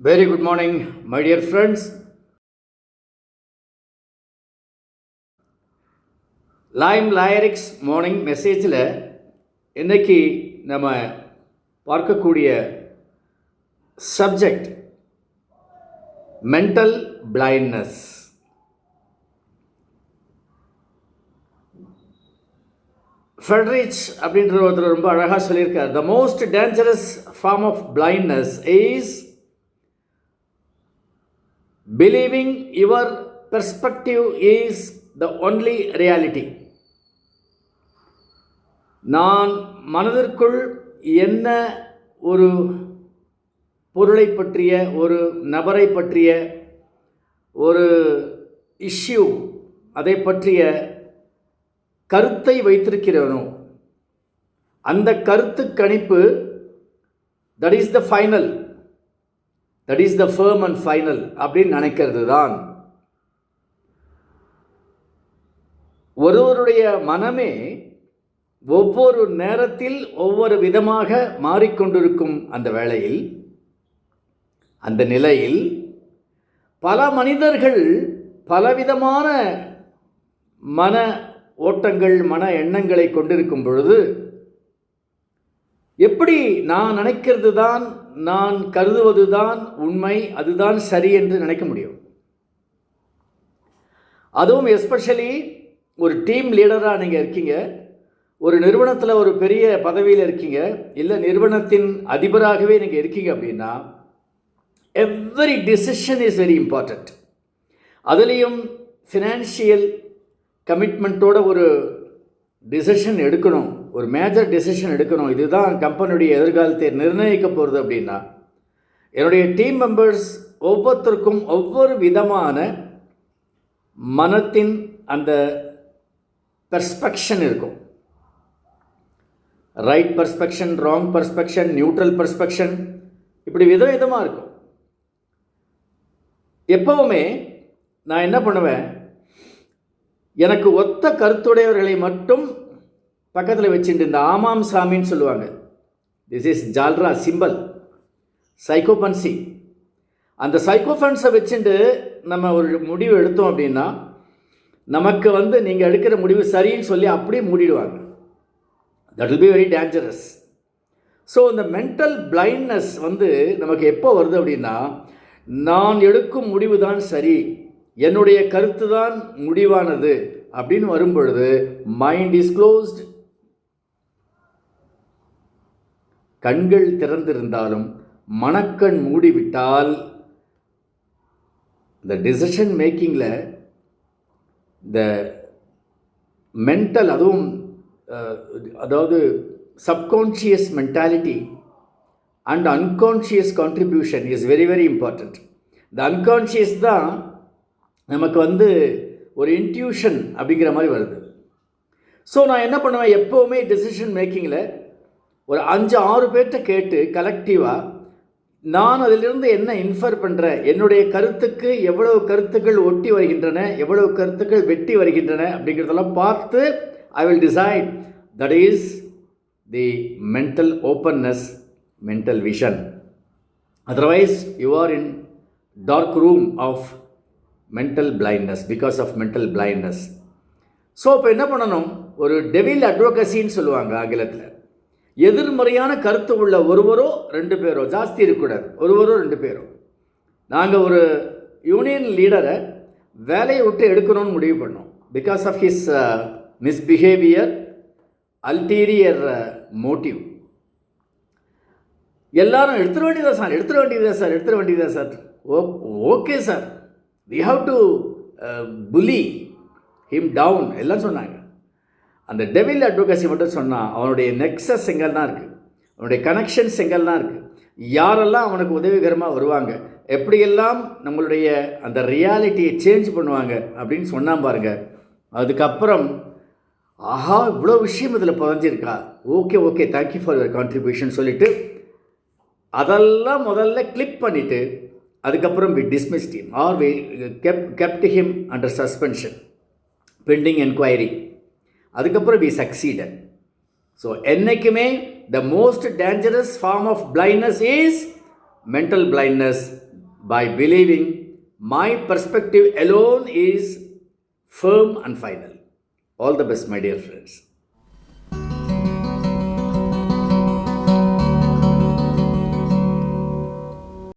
Very good morning, my dear friends. Lime lyrics morning மெசேஜில் இன்றைக்கி நம்ம பார்க்கக்கூடிய சப்ஜெக்ட் மென்டல் பிளைண்ட்னஸ். ஃபெட்ரிச் அப்படின்ற ஒருத்தர் ரொம்ப அழகாக சொல்லியிருக்கார், the most dangerous form of blindness is believing your perspective is the only reality. நான் மனதிற்குள் என்ன ஒரு பொருளை பற்றிய, ஒரு நபரை பற்றிய, ஒரு இஷ்யூ அதை பற்றிய கருத்தை வைத்திருக்கிறேனோ அந்த கருத்து கணிப்பு, that is the final, that is the firm and final அப்படின்னு நினைக்கிறது தான். ஒருவருடைய மனமே ஒவ்வொரு நேரத்தில் ஒவ்வொரு விதமாக மாறிக்கொண்டிருக்கும். அந்த வேளையில், அந்த நிலையில் பல மனிதர்கள் பலவிதமான மன ஓட்டங்கள், மன எண்ணங்களை கொண்டிருக்கும் பொழுது எப்படி நான் நினைக்கிறது தான், நான் கருதுவது தான் உண்மை, அதுதான் சரி என்று நினைக்க முடியும்? அதுவும் எஸ்பெஷலி ஒரு டீம் லீடராக நீங்கள் இருக்கீங்க, ஒரு நிறுவனத்தில் ஒரு பெரிய பதவியில் இருக்கீங்க, இல்லை நிறுவனத்தின் அதிபராகவே நீங்கள் இருக்கீங்க அப்படின்னா every decision is very important. அதுலேயும் ஃபினான்ஷியல் கமிட்மெண்ட்டோட ஒரு டிசிஷன் எடுக்கணும், ஒரு மேஜர் டிசிஷன் எடுக்கணும், இதுதான் கம்பெனியுடைய எதிர்காலத்தை நிர்ணயிக்க போகிறது அப்படின்னா என்னுடைய டீம் மெம்பர்ஸ் ஒவ்வொருத்தருக்கும் ஒவ்வொரு விதமான மனத்தின் அந்த பெர்ஸ்பெக்ஷன் இருக்கும். Right perspective, wrong perspective, neutral perspective, இப்படி விதவிதமாக இருக்கும். எப்போவுமே நான் என்ன பண்ணுவேன், எனக்கு ஒத்த கருத்துடையவர்களை மட்டும் பக்கத்தில் வச்சுட்டு, இந்த ஆமாம் சாமின்னு சொல்லுவாங்க, திஸ் இஸ் ஜால்ரா சிம்பல், சைக்கோபன்சி. அந்த சைக்கோபன்ஸை வச்சுட்டு நம்ம ஒரு முடிவு எடுத்தோம் அப்படின்னா நமக்கு நீங்கள் எடுக்கிற முடிவு சரின்னு சொல்லி அப்படியே மூடிடுவாங்க. That will be very dangerous. So இந்த மென்டல் பிளைண்ட்னஸ் நமக்கு எப்போ வருது அப்படின்னா, நான் எடுக்கும் முடிவு தான் சரி, என்னுடைய கருத்து தான் முடிவானது அப்படின்னு வரும்பொழுது மைண்ட் இஸ் க்ளோஸ்ட். கண்கள் திறந்திருந்தாலும் மனக்கண் மூடிவிட்டால் இந்த டிசிஷன் மேக்கிங்கில் இந்த மென்டல், அதுவும் அதாவது subconscious mentality and unconscious contribution is very very important. இந்த அன்கான்ஷியஸ் தான் நமக்கு ஒரு இன்ட்யூஷன் அப்படிங்கிற மாதிரி வருது. ஸோ நான் என்ன பண்ணுவேன், எப்போவுமே டிசிஷன் மேக்கிங்கில் ஒரு 5-6 பேர்கிட்ட கேட்டு கலெக்டிவாக நான் அதிலிருந்து என்ன இன்ஃபர் பண்ணுறேன், என்னுடைய கருத்துக்கு எவ்வளவு கருத்துக்கள் ஒட்டி வருகின்றன, எவ்வளவு கருத்துக்கள் வெட்டி வருகின்றன அப்படிங்கிறதெல்லாம் பார்த்து I will decide. That is the mental openness, mental vision. Otherwise you are in dark room of mental blindness, because of mental blindness. So இப்போ என்ன பண்ணணும், ஒரு டெவில் அட்வொகசின்னு சொல்லுவாங்க ஆங்கிலத்தில். எதிர்மறையான கருத்து உள்ள ஒருவரோ 2 பேரோ, ஜாஸ்தி இருக்கக்கூடாது, ஒருவரோ 2 பேரோ. நாங்கள் ஒரு யூனியன் லீடரை வேலையை விட்டு எடுக்கணும்னு முடிவு பண்ணோம். Because of his misbehaviour, ulterior motive. எல்லாரும் எடுத்துட வேண்டியதா சார், எடுத்துட வேண்டியதா sir. Okay sir, we have to bully him down எல்லாம் சொன்னாங்க. அந்த டெவில் அட்வொகசி மட்டும் சொன்னால் அவனுடைய நெக்ஸஸ் எங்கெல்லாம் இருக்குது, அவனுடைய கனெக்ஷன்ஸ் எங்கெல்லாம் இருக்குது, யாரெல்லாம் அவனுக்கு உதவிகரமாக வருவாங்க, எப்படியெல்லாம் நம்மளுடைய அந்த ரியாலிட்டியை சேஞ்ச் பண்ணுவாங்க அப்படின்னு சொன்னான் பாருங்க. அதுக்கப்புறம் ஆஹா, இவ்வளோ விஷயம் இதில் புதஞ்சிருக்கா, okay thank you for your contribution சொல்லிவிட்டு அதெல்லாம் முதல்ல கிளிக் பண்ணிவிட்டு அதுக்கப்புறம் we dismissed him or we kept him under suspension pending inquiry. அதுக்கப்புறம் we succeeded. ஸோ என்றைக்குமே the most dangerous form of blindness is mental blindness. by believing my perspective alone is firm and final. All the best, my dear friends.